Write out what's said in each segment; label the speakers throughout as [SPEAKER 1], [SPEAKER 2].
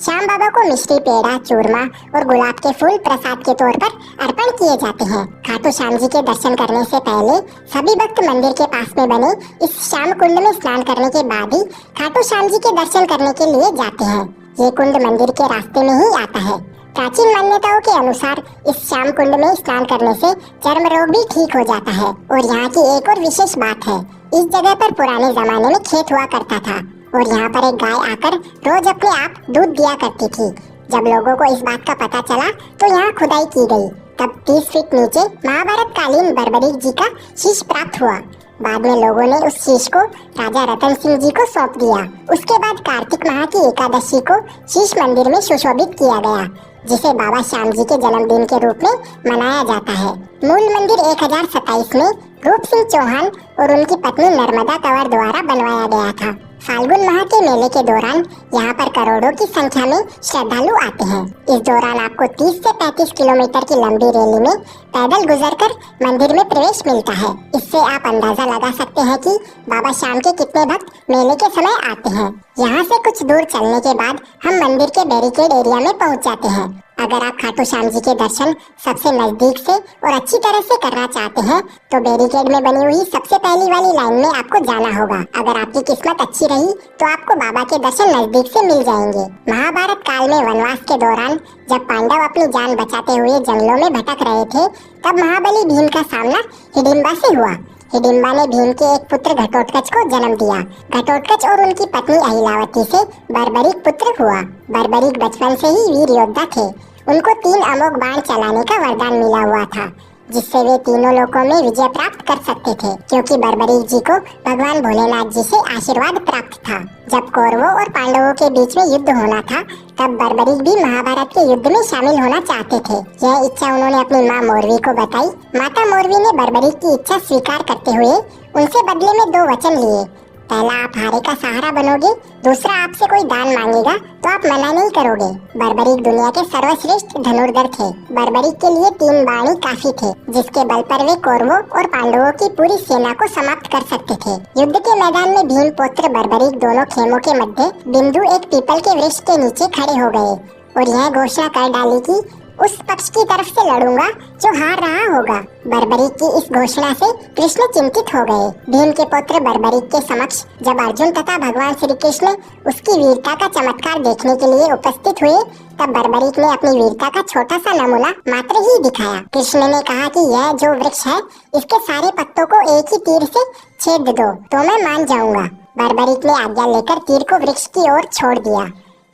[SPEAKER 1] श्याम बाबा को मिश्री, पेड़ा, चूरमा और गुलाब के फूल प्रसाद के तौर पर अर्पण किए जाते हैं। खाटू श्याम जी के दर्शन करने से पहले सभी भक्त मंदिर के पास में बने इस श्याम कुंड में स्नान करने के बाद ही खाटू श्याम जी के दर्शन करने के लिए जाते हैं। ये कुंड मंदिर के रास्ते में ही आता है। प्राचीन मान्यताओं के अनुसार इस श्याम कुंड में स्नान करने से चर्म रोग भी ठीक हो जाता है। और यहाँ की एक और विशेष बात है, इस जगह पर पुराने जमाने में खेत हुआ करता था और यहाँ पर एक गाय आकर रोज अपने आप दूध दिया करती थी। जब लोगों को इस बात का पता चला तो यहाँ खुदाई की गई। तब 30 फीट नीचे महाभारत कालीन बर्बरीक जी का शीश प्राप्त हुआ। बाद में लोगों ने उस शीश को राजा रतन सिंह जी को सौंप दिया। उसके बाद कार्तिक माह की एकादशी को शीश मंदिर में सुशोभित किया गया, जिसे बाबा श्याम जी के जन्मदिन के रूप में मनाया जाता है। मूल मंदिर 1027 में रूप सिंह चौहान और उनकी पत्नी नर्मदा कंवर द्वारा बनवाया गया था। फाल्गुन माह के मेले के दौरान यहाँ पर करोड़ों की संख्या में श्रद्धालु आते हैं। इस दौरान आपको 30 से 35 किलोमीटर की लंबी रैली में पैदल गुजरकर मंदिर में प्रवेश मिलता है। इससे आप अंदाजा लगा सकते हैं कि बाबा श्याम के कितने भक्त मेले के समय आते हैं। यहाँ से कुछ दूर चलने के बाद हम मंदिर के बैरिकेड एरिया में पहुँच जाते हैं। अगर आप खाटू श्याम जी के दर्शन सबसे नजदीक से और अच्छी तरह से करना चाहते हैं तो बैरिकेड में बनी हुई सबसे पहली वाली लाइन में आपको जाना होगा। अगर आपकी किस्मत अच्छी रही तो आपको बाबा के दर्शन नजदीक से मिल जाएंगे। महाभारत काल में वनवास के दौरान जब पांडव अपनी जान बचाते हुए जंगलों में भटक रहे थे, तब महाबली भीम का सामना हिडिंबा से हुआ। हिडिंबा ने भीम के एक पुत्र घटोत्कच को जन्म दिया। घटोत्कच और उनकी पत्नी अहिलावती से बर्बरीक पुत्र हुआ। बर्बरीक बचपन से ही वीर योद्धा थे। उनको 3 अमोघ बाण चलाने का वरदान मिला हुआ था, जिससे वे तीनों लोकों में विजय प्राप्त कर सकते थे, क्योंकि बर्बरीक जी को भगवान भोलेनाथ जी से आशीर्वाद प्राप्त था। जब कौरवों और पांडवों के बीच में युद्ध होना था, तब बर्बरीक भी महाभारत के युद्ध में शामिल होना चाहते थे। यह इच्छा उन्होंने अपनी माँ मोरवी को बताई। माता मोरवी ने बर्बरीक की इच्छा स्वीकार करते हुए उनसे बदले में 2 वचन लिए। पहला, आप हारे का सहारा बनोगे। दूसरा, आपसे कोई दान मांगेगा तो आप मना नहीं करोगे। बर्बरीक दुनिया के सर्वश्रेष्ठ धनुर्धर थे। बर्बरीक के लिए 3 बाण ही काफी थे, जिसके बल पर वे कौरवों और पांडवों की पूरी सेना को समाप्त कर सकते थे। युद्ध के मैदान में भीम पुत्र बर्बरीक दोनों खेमों के मध्य बिंदु एक पीपल के वृक्ष के नीचे खड़े हो गए और यह घोषणा कर डाली कि उस पक्ष की तरफ से लड़ूंगा जो हार रहा होगा। बर्बरीक की इस घोषणा से कृष्ण चिंतित हो गए। भीम के पुत्र बर्बरीक के समक्ष जब अर्जुन तथा भगवान श्री कृष्ण उसकी वीरता का चमत्कार देखने के लिए उपस्थित हुए, तब बर्बरीक ने अपनी वीरता का छोटा सा नमूना मात्र ही दिखाया। कृष्ण ने कहा कि यह जो वृक्ष है, इसके सारे पत्तों को एक ही तीर से छेद दो तो मैं मान जाऊंगा। बर्बरीक ने आज्ञा लेकर तीर को वृक्ष की ओर छोड़ दिया।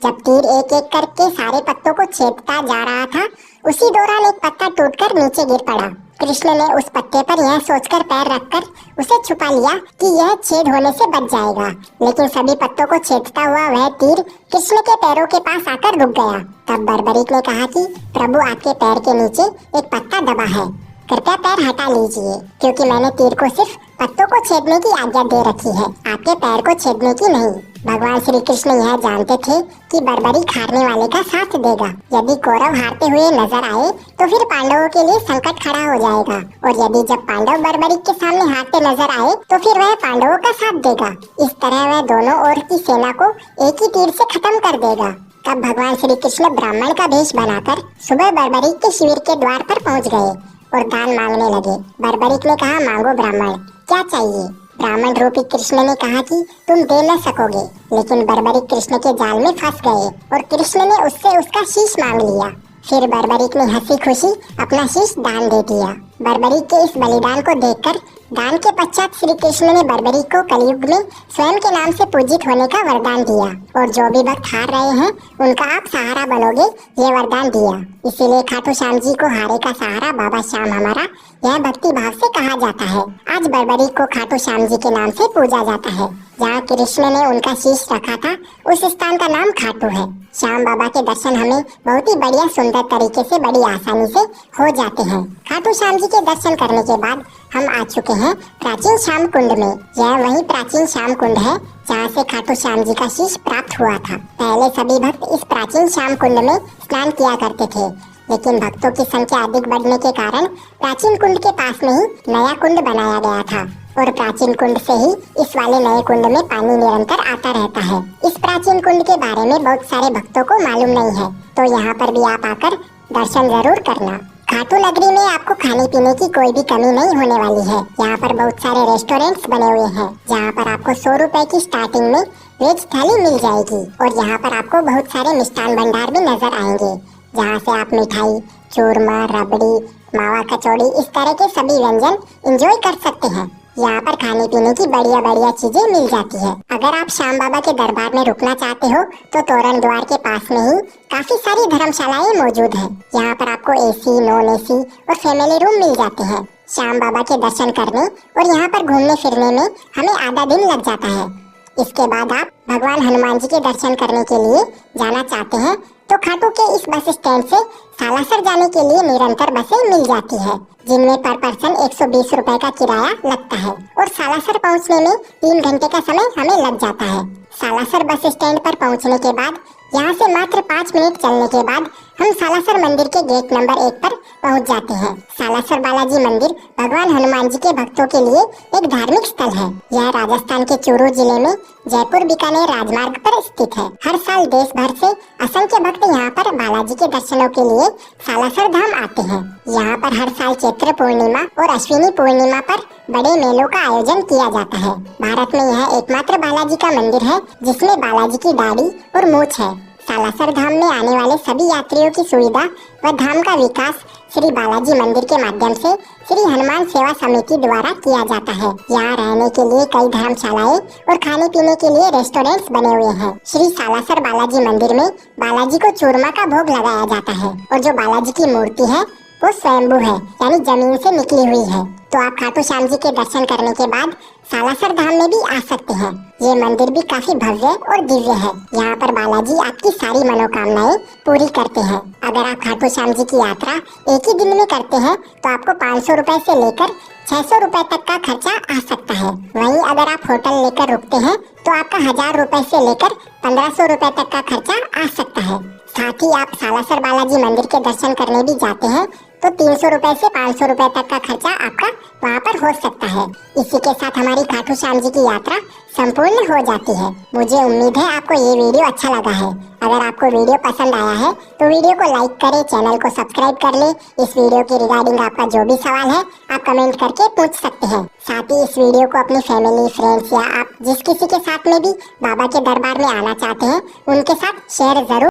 [SPEAKER 1] जब तीर एक एक करके सारे पत्तों को छेदता जा रहा था, उसी दौरान एक पत्ता टूटकर नीचे गिर पड़ा। कृष्ण ने उस पत्ते पर यह सोचकर पैर रखकर उसे छुपा लिया कि यह छेद होने से बच जाएगा, लेकिन सभी पत्तों को छेदता हुआ वह तीर कृष्ण के पैरों के पास आकर रुक गया। तब बर्बरीक ने कहा कि प्रभु, आपके पैर के नीचे एक पत्ता दबा है, कृपया पैर हटा लीजिए, क्योंकि मैंने तीर को सिर्फ पत्तों को छेदने की आज्ञा दे रखी है, आपके पैर को छेदने की नहीं। भगवान श्री कृष्ण यह जानते थे कि बर्बरीक हारने वाले का साथ देगा। यदि कौरव हारते हुए नजर आए तो फिर पांडवों के लिए संकट खड़ा हो जाएगा, और यदि जब पांडव बर्बरीक के सामने हारते नजर आए तो फिर वह पांडवों का साथ देगा। इस तरह वह दोनों ओर की सेना को एक ही तीर से खत्म कर देगा। तब भगवान श्री कृष्ण ब्राह्मण का भेष बनाकर सुबह बर्बरीक के शिविर के द्वार पर पहुँच गए और दान मांगने लगे। बर्बरीक ने कहा, मांगो ब्राह्मण, क्या चाहिए? ब्राह्मण रूपी कृष्ण ने कहा कि तुम दे न सकोगे, लेकिन बर्बरीक कृष्ण के जाल में फंस गए और कृष्ण ने उससे उसका शीश मांग लिया। फिर बर्बरीक ने हंसी खुशी अपना शीश दान दे दिया। बर्बरीक के इस बलिदान को देखकर दान के पश्चात श्री कृष्ण ने बर्बरीक को कलयुग में स्वयं के नाम से पूजित होने का वरदान दिया, और जो भी भक्त हार रहे हैं उनका आप सहारा बनोगे, ये वरदान दिया। इसीलिए खाटू श्याम जी को हारे का सहारा बाबा श्याम हमारा, यह भक्ति भाव से कहा जाता है। आज बर्बरीक को खाटू श्याम जी के नाम से पूजा जाता है। जहाँ कृष्ण ने उनका शीश रखा था, उस स्थान का नाम खाटू है। श्याम बाबा के दर्शन हमें बहुत ही बढ़िया सुंदर तरीके से बड़ी आसानी से हो जाते हैं। खाटू श्याम जी के दर्शन करने के बाद हम आ चुके हैं प्राचीन श्याम कुंड में। यह वही प्राचीन श्याम कुंड है जहाँ से खाटू श्याम जी का शीश प्राप्त हुआ था। पहले सभी भक्त इस प्राचीन श्याम कुंड में स्नान किया करते थे, लेकिन भक्तों की संख्या अधिक बढ़ने के कारण प्राचीन कुंड के पास में ही नया कुंड बनाया गया था। और प्राचीन कुंड से ही इस वाले नए कुंड में पानी निरंतर आता रहता है। इस प्राचीन कुंड के बारे में बहुत सारे भक्तों को मालूम नहीं है, तो यहाँ पर भी आप आकर दर्शन जरूर करना। खाटू नगरी में आपको खाने पीने की कोई भी कमी नहीं होने वाली है। यहाँ पर बहुत सारे रेस्टोरेंट्स बने हुए हैं, जहाँ पर आपको 100 रुपए की स्टार्टिंग में वेज थाली मिल जाएगी। और यहाँ पर आपको बहुत सारे मिष्ठान भंडार भी नजर आएंगे, जहाँ से आप मिठाई, चूरमा, रबड़ी, मावा कचौड़ी, इस तरह के सभी व्यंजन एंजॉय कर सकते हैं। यहाँ पर खाने पीने की बढ़िया बढ़िया चीजें मिल जाती है। अगर आप श्याम बाबा के दरबार में रुकना चाहते हो तो तोरण द्वार के पास में ही काफी सारी धर्मशालाएं मौजूद हैं। यहाँ पर आपको एसी, नॉन एसी और फैमिली रूम मिल जाते हैं। श्याम बाबा के दर्शन करने और यहाँ पर घूमने फिरने में हमें आधा दिन लग जाता है। इसके बाद आप भगवान हनुमान जी के दर्शन करने के लिए जाना चाहते हैं तो खाटू के इस बस स्टैंड से सालासर जाने के लिए निरंतर बसें मिल जाती है, जिनमें पर पर्सन 120 रुपए का किराया लगता है और सालासर पहुंचने में 3 घंटे का समय हमें लग जाता है। सालासर बस स्टैंड पर पहुंचने के बाद यहाँ से मात्र 5 मिनट चलने के बाद हम सालासर मंदिर के गेट नंबर 1 पर पहुंच जाते हैं। सालासर बालाजी मंदिर भगवान हनुमान जी के भक्तों के लिए एक धार्मिक स्थल है। यह राजस्थान के चूरू जिले में जयपुर बीकानेर राजमार्ग पर स्थित है। हर साल देश भर से असंख्य भक्त यहाँ पर बालाजी के दर्शनों के लिए सालासर धाम आते हैं। यहाँ पर हर साल चैत्र पूर्णिमा और अश्विनी पूर्णिमा पर बड़े मेलों का आयोजन किया जाता है। भारत में यह एकमात्र बालाजी का मंदिर है जिसमें बालाजी की दाढ़ी और मूंछ है। सालासर धाम में आने वाले सभी यात्रियों की सुविधा व धाम का विकास श्री बालाजी मंदिर के माध्यम से श्री हनुमान सेवा समिति द्वारा किया जाता है। यहाँ रहने के लिए कई धर्मशालाएं और खाने पीने के लिए रेस्टोरेंट्स बने हुए हैं। श्री सालासर बालाजी मंदिर में बालाजी को चूरमा का भोग लगाया जाता है और जो बालाजी की मूर्ति है वो स्वयंभू है, यानी जमीन से निकली हुई है। तो आप खाटू श्याम जी के दर्शन करने के बाद सालासर धाम में भी आ सकते हैं। ये मंदिर भी काफी भव्य और दिव्य है। यहाँ पर बालाजी आपकी सारी मनोकामनाएं पूरी करते हैं। अगर आप खाटू श्याम जी की यात्रा एक ही दिन में करते हैं तो आपको 500 रुपए से लेकर 600 रुपए तक का खर्चा आ सकता है। वहीं अगर आप होटल लेकर रुकते हैं तो आपका 1000 रुपए से लेकर 1500 रुपए तक का खर्चा आ सकता है। साथ ही आप सालासर बालाजी मंदिर के दर्शन करने भी जाते हैं तो 300 रुपए से 500 रुपए तक का खर्चा आपका वहाँ पर हो सकता है। इसी के साथ हमारी खाटू श्याम जी की यात्रा संपूर्ण हो जाती है। मुझे उम्मीद है आपको ये वीडियो अच्छा लगा है। अगर आपको वीडियो पसंद आया है तो वीडियो को लाइक करें, चैनल को सब्सक्राइब कर ले। इस वीडियो के रिगार्डिंग आपका जो भी सवाल है आप कमेंट करके पूछ सकते हैं। साथ ही इस वीडियो को अपनी फैमिली, फ्रेंड्स या आप जिस किसी के साथ में भी बाबा के दरबार में आना चाहते हैं उनके साथ शेयर जरूर